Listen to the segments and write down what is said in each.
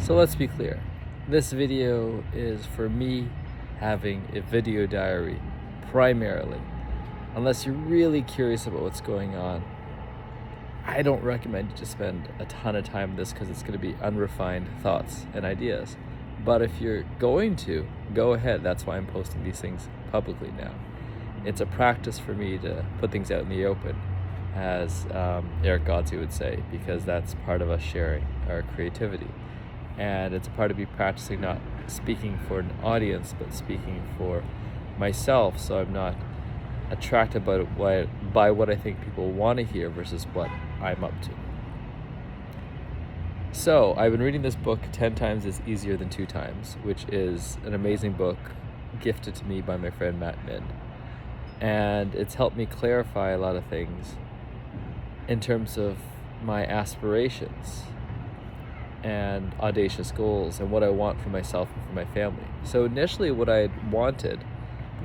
So let's be clear. This video is for me having a video diary primarily. Unless you're really curious about what's going on, I don't recommend you to spend a ton of time on this because it's going to be unrefined thoughts and ideas. But if you're going to, go ahead. That's why I'm posting these things publicly now. It's a practice for me to put things out in the open, as Eric Godsey would say, because that's part of us sharing our creativity. And it's a part of me practicing not speaking for an audience, but speaking for myself, so I'm not attracted by what I think people want to hear versus what I'm up to. So I've been reading this book 10 times is easier than 2 times, which is an amazing book gifted to me by my friend Matt Min. And it's helped me clarify a lot of things in terms of my aspirations and audacious goals and what I want for myself and for my family. So initially what I wanted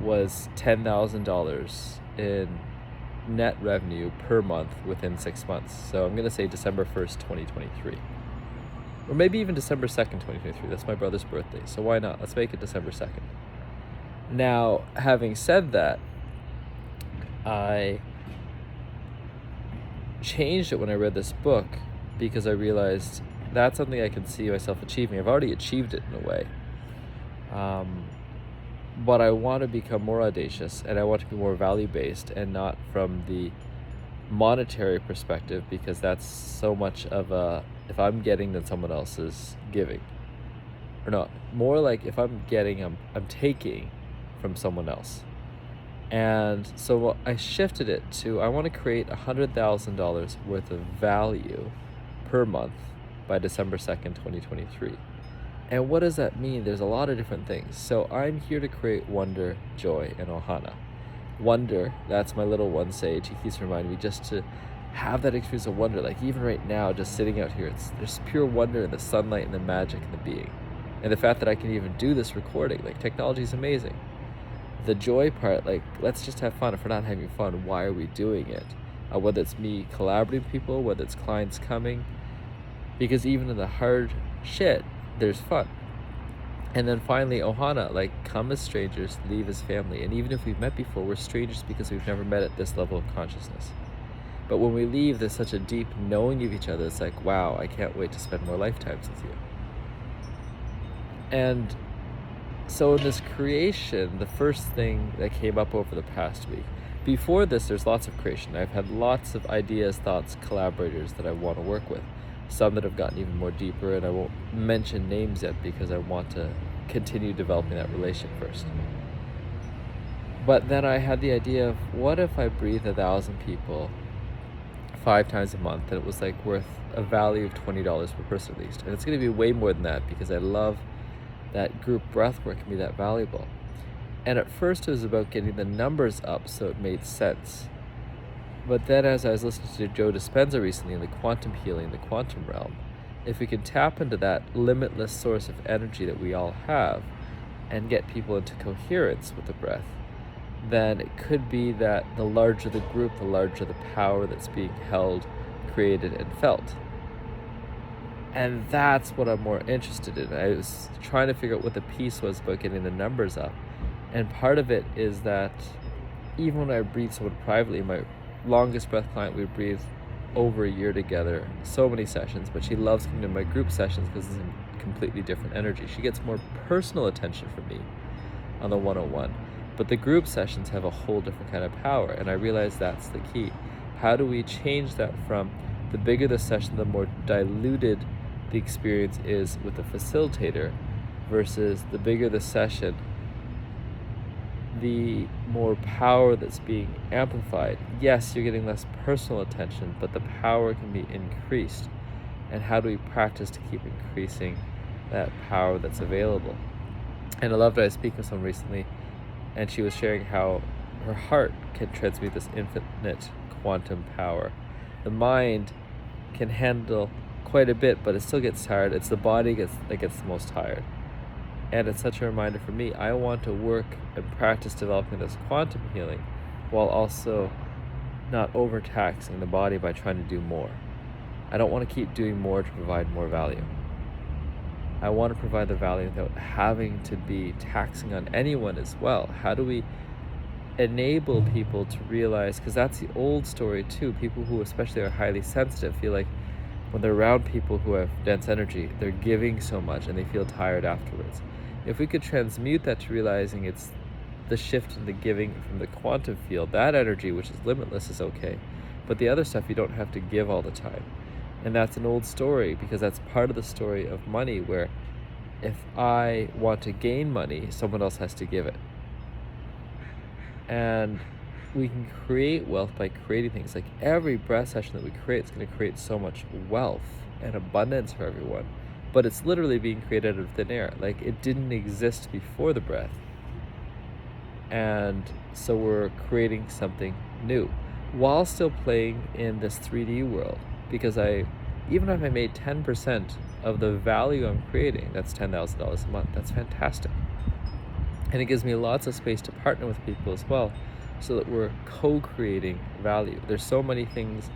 was $10,000 in net revenue per month within 6 months. So I'm going to say December 1st, 2023. Or maybe even December 2nd, 2023. That's my brother's birthday. So why not? Let's make it December 2nd. Now, having said that, I changed it when I read this book because I realized that's something I can see myself achieving. I've already achieved it in a way. But I want to become more audacious, and I want to be more value-based and not from the monetary perspective, because that's so much of a, if I'm getting, then someone else is giving. Or not, more like if I'm getting, I'm taking from someone else. And so I shifted it to, I want to create $100,000 worth of value per month by December 2nd, 2023. And what does that mean? There's a lot of different things. So I'm here to create wonder, joy, and ohana. Wonder, that's my little one sage. He keeps reminding me just to have that experience of wonder. Like even right now, just sitting out here, there's pure wonder in the sunlight and the magic and the being. And the fact that I can even do this recording, like technology is amazing. The joy part, like let's just have fun. If we're not having fun, why are we doing it? Whether it's me collaborating with people, whether it's clients coming, because even in the hard shit, there's fun. And then finally, ohana, like come as strangers, leave as family. And even if we've met before, we're strangers because we've never met at this level of consciousness. But when we leave, there's such a deep knowing of each other. It's like, wow, I can't wait to spend more lifetimes with you. And so in this creation, the first thing that came up over the past week, before this, there's lots of creation. I've had lots of ideas, thoughts, collaborators that I want to work with. Some that have gotten even more deeper, and I won't mention names yet because I want to continue developing that relationship first. But then I had the idea of, what if I breathe 1,000 people 5 times a month, and it was like worth a value of $20 per person at least. And it's going to be way more than that because I love that group breath work can be that valuable. And at first it was about getting the numbers up so it made sense. But then as I was listening to Joe Dispenza recently in the quantum healing, the quantum realm, if we can tap into that limitless source of energy that we all have and get people into coherence with the breath, then it could be that the larger the group, the larger the power that's being held, created, and felt. And that's what I'm more interested in. I was trying to figure out what the piece was about getting the numbers up. And part of it is that even when I breathe someone privately, my longest breath client, we breathed over a year together, so many sessions, but she loves coming to my group sessions because it's a completely different energy. She gets more personal attention from me on the 101, but the group sessions have a whole different kind of power, and I realized that's the key. How do we change that from the bigger the session, the more diluted the experience is with the facilitator, versus the bigger the session, the more power that's being amplified. Yes, you're getting less personal attention, but the power can be increased. And how do we practice to keep increasing that power that's available? And I loved it. I was speaking with someone recently, and she was sharing how her heart can transmit this infinite quantum power. The mind can handle quite a bit, but it still gets tired. It's the body that gets the most tired. And it's such a reminder for me. I want to work and practice developing this quantum healing while also not overtaxing the body by trying to do more. I don't want to keep doing more to provide more value. I want to provide the value without having to be taxing on anyone as well. How do we enable people to realize, because that's the old story too, people who especially are highly sensitive feel like when they're around people who have dense energy, they're giving so much and they feel tired afterwards. If we could transmute that to realizing it's the shift in the giving from the quantum field, that energy, which is limitless, is okay. But the other stuff, you don't have to give all the time. And that's an old story, because that's part of the story of money, where if I want to gain money, someone else has to give it. And we can create wealth by creating things. Like every breath session that we create is going to create so much wealth and abundance for everyone. But it's literally being created out of thin air. Like it didn't exist before the breath. And so we're creating something new while still playing in this 3D world. Because even if I made 10% of the value I'm creating, that's $10,000 a month. That's fantastic. And it gives me lots of space to partner with people as well, so that we're co-creating value. There's so many things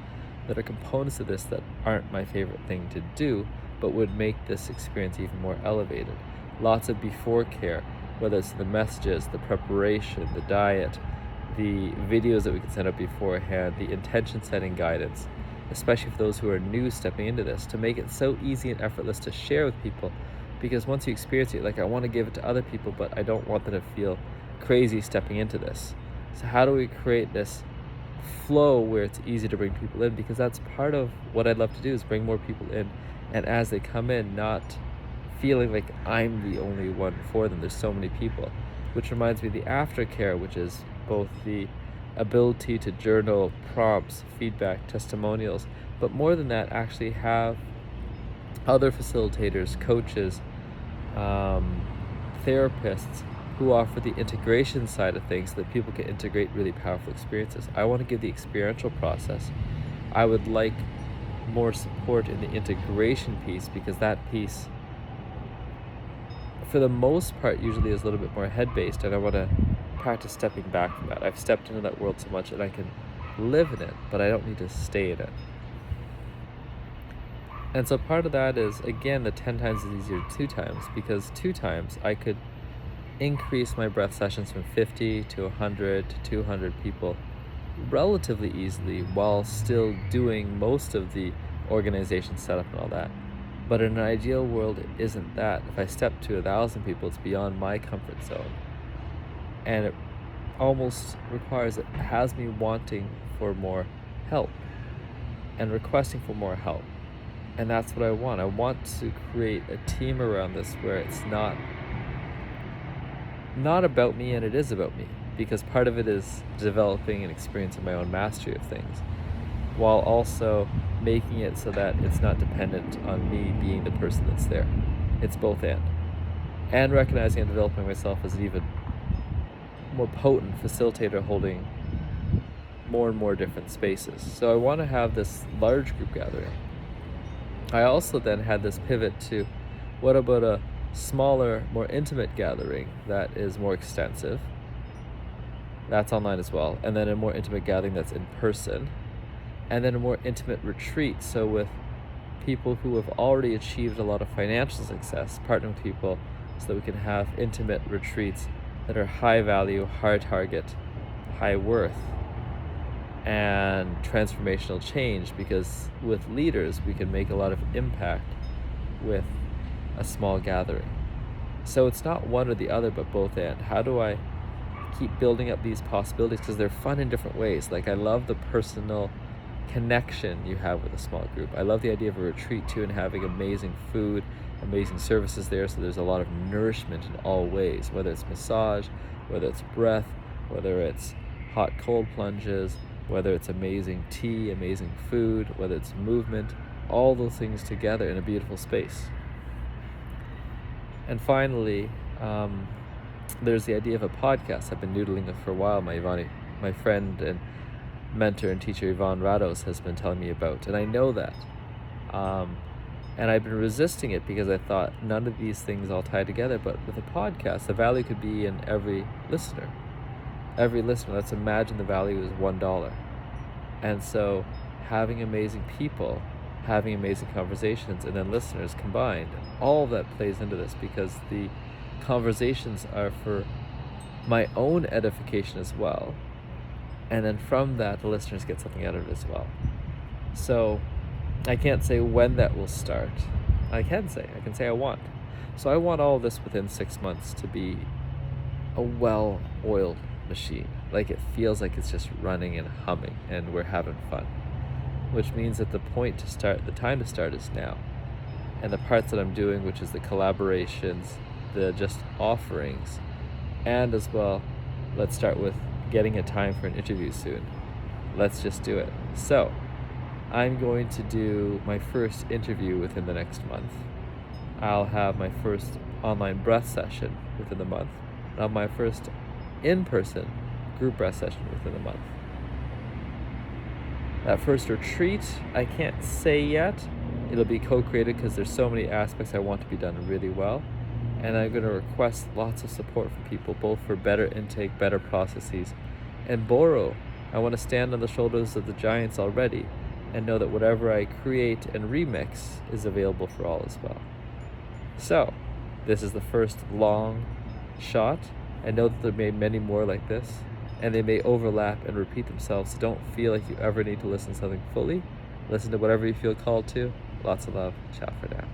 that are components of this that aren't my favorite thing to do, but would make this experience even more elevated. Lots of before care, whether it's the messages, the preparation, the diet, the videos that we can set up beforehand, the intention setting guidance, especially for those who are new stepping into this, to make it so easy and effortless to share with people. Because once you experience it, like I want to give it to other people, but I don't want them to feel crazy stepping into this. So how do we create this flow where it's easy to bring people in? Because that's part of what I'd love to do, is bring more people in. And as they come in, not feeling like I'm the only one for them. There's so many people. Which reminds me of the aftercare, which is both the ability to journal prompts, feedback, testimonials, but more than that, actually have other facilitators, coaches, therapists who offer the integration side of things, so that people can integrate really powerful experiences. I want to give the experiential process. I would like more support in the integration piece, because that piece, for the most part, usually is a little bit more head-based, and I want to practice stepping back from that. I've stepped into that world so much and I can live in it, but I don't need to stay in it. And so part of that is, again, the 10 times is easier 2 times, because 2 times I could increase my breath sessions from 50 to 100 to 200 people relatively easily, while still doing most of the organization setup and all that. But in an ideal world, it isn't that. If I step to 1,000 people, it's beyond my comfort zone. And it almost has me wanting for more help and requesting for more help. And that's what I want. I want to create a team around this where it's not about me, and it is about me, because part of it is developing and experiencing my own mastery of things, while also making it so that it's not dependent on me being the person that's there. It's both and recognizing and developing myself as an even more potent facilitator, holding more and more different spaces. So I want to have this large group gathering. I also then had this pivot to, what about a smaller, more intimate gathering that is more extensive? That's online as well. And then a more intimate gathering that's in person. And then a more intimate retreat. So with people who have already achieved a lot of financial success, partnering with people so that we can have intimate retreats that are high value, high target, high worth, and transformational change. Because with leaders, we can make a lot of impact with a small gathering. So it's not one or the other, but both and. How do I keep building up these possibilities? Because they're fun in different ways. Like I love the personal connection you have with a small group. I love the idea of a retreat too, and having amazing food, amazing services there, so there's a lot of nourishment in all ways, whether it's massage, whether it's breath, whether it's hot cold plunges, whether it's amazing tea, amazing food, whether it's movement, all those things together in a beautiful space. And finally, there's the idea of a podcast I've been noodling with for a while. My friend and mentor and teacher Yvonne Rados has been telling me about, and I know that. And I've been resisting it because I thought none of these things all tie together. But with a podcast, the value could be in every listener. Let's imagine the value is $1. And so having amazing people having amazing conversations, and then listeners combined. All of that plays into this because the conversations are for my own edification as well. And then from that, the listeners get something out of it as well. So I can't say when that will start. I can say I want. So I want all of this within 6 months to be a well-oiled machine. Like it feels like it's just running and humming and we're having fun. Which means that the time to start is now. And the parts that I'm doing, which is the collaborations, the just offerings, and as well, let's start with getting a time for an interview soon. Let's just do it. So, I'm going to do my first interview within the next month. I'll have my first online breath session within the month. I'll have my first in-person group breath session within the month. That first retreat, I can't say yet. It'll be co-created because there's so many aspects I want to be done really well. And I'm going to request lots of support from people, both for better intake, better processes, and borrow. I want to stand on the shoulders of the giants already and know that whatever I create and remix is available for all as well. So, this is the first long shot. I know that there may be many more like this, and they may overlap and repeat themselves, so don't feel like you ever need to listen to something fully. Listen to whatever you feel called to. Lots of love. Ciao for now.